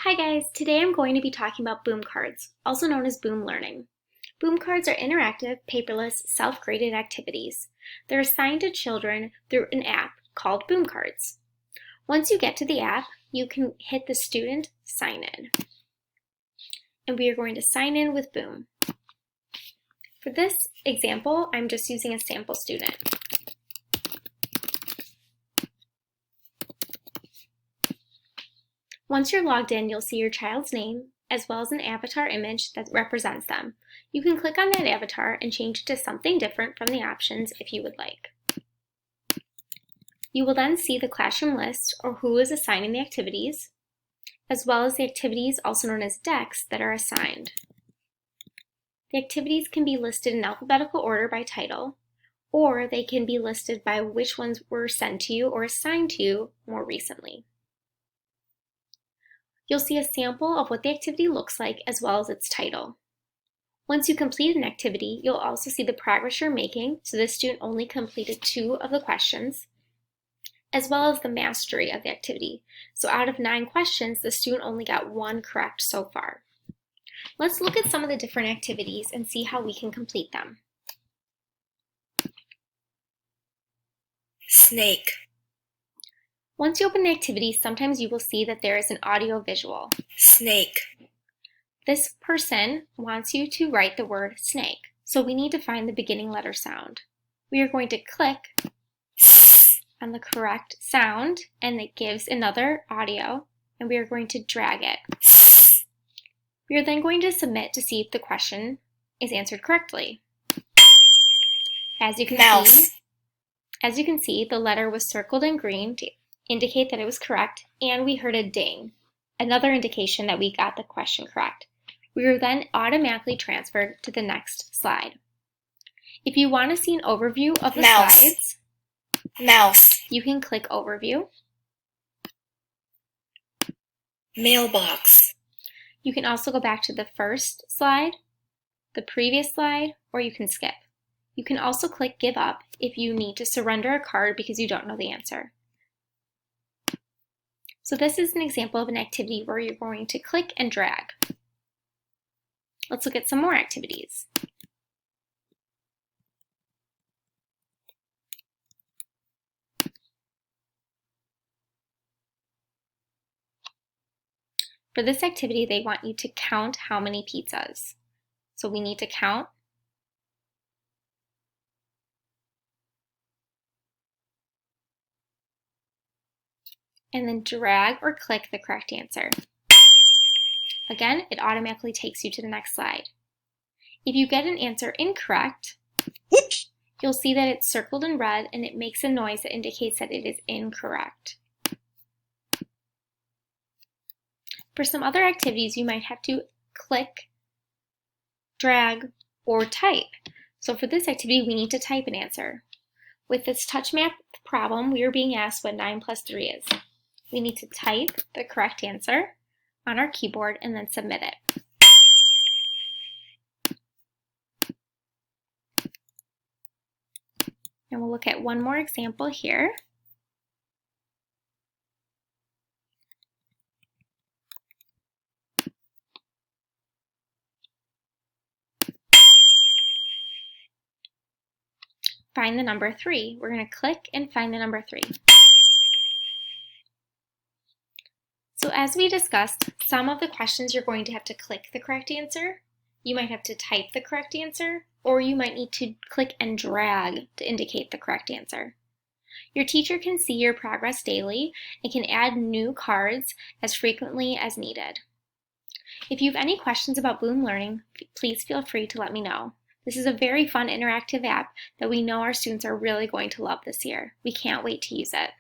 Hi guys, today I'm going to be talking about Boom Cards, also known as Boom Learning. Boom Cards are interactive, paperless, self-graded activities. They're assigned to children through an app called Boom Cards. Once you get to the app, you can hit the student sign in. And we are going to sign in with Boom. For this example, I'm just using a sample student. Once you're logged in, you'll see your child's name, as well as an avatar image that represents them. You can click on that avatar and change it to something different from the options if you would like. You will then see the classroom list, or who is assigning the activities, as well as the activities, also known as decks, that are assigned. The activities can be listed in alphabetical order by title, or they can be listed by which ones were sent to you or assigned to you more recently. You'll see a sample of what the activity looks like as well as its title. Once you complete an activity, you'll also see the progress you're making, so the student only completed 2 of the questions, as well as the mastery of the activity. So out of 9 questions, the student only got 1 correct so far. Let's look at some of the different activities and see how we can complete them. Snake. Once you open the activity, sometimes you will see that there is an audio visual. Snake. This person wants you to write the word snake, so we need to find the beginning letter sound. We are going to click on the correct sound, and it gives another audio, and we are going to drag it. We are then going to submit to see if the question is answered correctly. As you can see, the letter was circled in green to indicate that it was correct, and we heard a ding, another indication that we got the question correct. We were then automatically transferred to the next slide. If you want to see an overview of the slides, you can click Overview. Mailbox. You can also go back to the first slide, the previous slide, or you can skip. You can also click Give Up if you need to surrender a card because you don't know the answer. So this is an example of an activity where you're going to click and drag. Let's look at some more activities. For this activity, they want you to count how many pizzas. So we need to count. And then drag or click the correct answer. Again, it automatically takes you to the next slide. If you get an answer incorrect, you'll see that it's circled in red and it makes a noise that indicates that it is incorrect. For some other activities, you might have to click, drag, or type. So for this activity, we need to type an answer. With this touch map problem, we are being asked what 9 plus 3 is. We need to type the correct answer on our keyboard and then submit it. And we'll look at one more example here. Find the number 3. We're going to click and find the number 3. So as we discussed, some of the questions you're going to have to click the correct answer, you might have to type the correct answer, or you might need to click and drag to indicate the correct answer. Your teacher can see your progress daily and can add new cards as frequently as needed. If you have any questions about Boom Learning, please feel free to let me know. This is a very fun interactive app that we know our students are really going to love this year. We can't wait to use it.